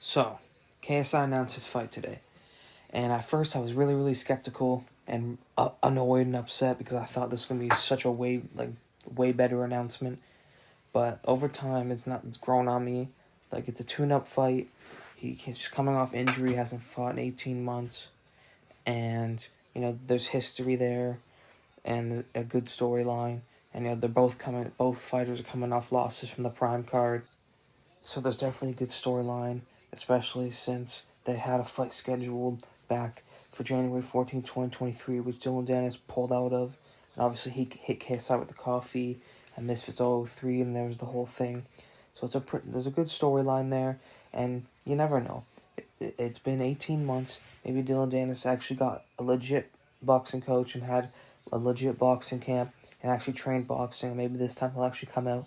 So, KSI announced his fight today. And at first I was really skeptical and annoyed and upset because I thought this was going to be such a way better announcement. But over time, it's grown on me. Like, it's a tune-up fight. He's just coming off injury, hasn't fought in 18 months. And, there's history there and a good storyline. And, both fighters are coming off losses from the prime card. So there's definitely a good storyline, especially since they had a fight scheduled back for January 14th, 2023, which Danis pulled out of. And obviously he hit KSI with the coffee and Misfits 003, and there was the whole thing. So there's a good storyline there, and you never know. It's been 18 months. Maybe Danis actually got a legit boxing coach and had a legit boxing camp and actually trained boxing. And maybe this time he'll actually come out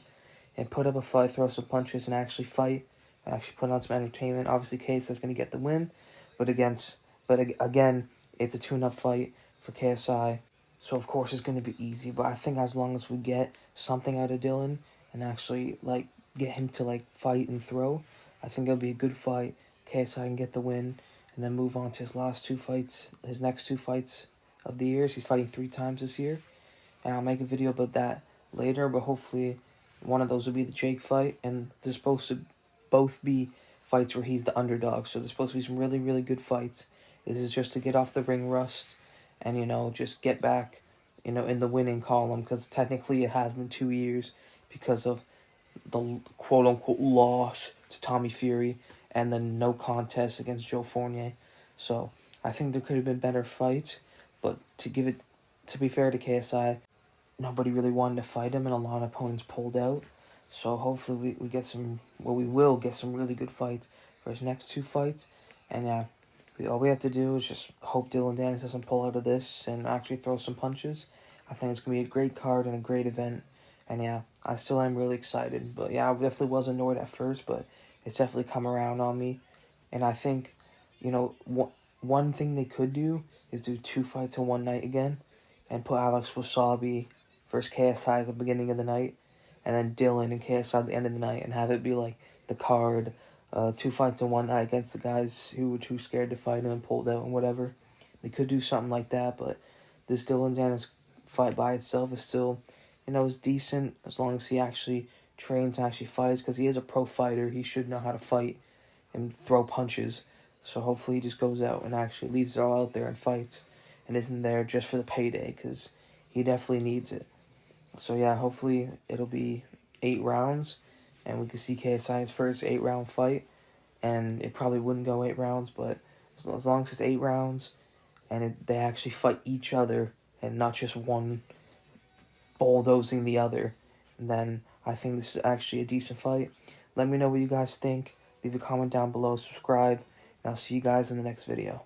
and put up a fight, throw some punches, and actually fight, and actually put on some entertainment. Obviously, KSI's going to get the win, but again, it's a tune-up fight for KSI, so of course it's going to be easy. But I think as long as we get something out of Dillion and actually get him to fight and throw, I think it'll be a good fight. KSI can get the win, and then move on to his next two fights of the year. He's fighting 3 times this year, and I'll make a video about that later. But hopefully, one of those will be the Jake fight, and they're supposed to both be fights where he's the underdog. So there's supposed to be some really good fights. This is just to get off the ring rust and, just get back, in the winning column, because technically it has been 2 years because of the quote-unquote loss to Tommy Fury and then no contest against Joe Fournier. So I think there could have been better fights, but to be fair to KSI, nobody really wanted to fight him, and a lot of opponents pulled out. So hopefully we will get some really good fights for his next 2 fights. And all we have to do is just hope Danis doesn't pull out of this and actually throw some punches. I think it's going to be a great card and a great event. And I still am really excited. But I definitely was annoyed at first, but it's definitely come around on me. And I think, one thing they could do is do 2 fights in one night again and put Alex Wasabi versus KSI at the beginning of the night, and then Dillion and KSI at the end of the night, and have it be like the card, 2 fights in one night against the guys who were too scared to fight him and pulled out and whatever. They could do something like that, but this Dillion Danis fight by itself is still, is decent as long as he actually trains and actually fights, because he is a pro fighter. He should know how to fight and throw punches. So hopefully he just goes out and actually leaves it all out there and fights, and isn't there just for the payday, because he definitely needs it. So hopefully it'll be 8 rounds, and we can see KSI's first 8-round fight, and it probably wouldn't go 8 rounds, but as long as it's 8 rounds, and they actually fight each other, and not just one bulldozing the other, then I think this is actually a decent fight. Let me know what you guys think. Leave a comment down below, subscribe, and I'll see you guys in the next video.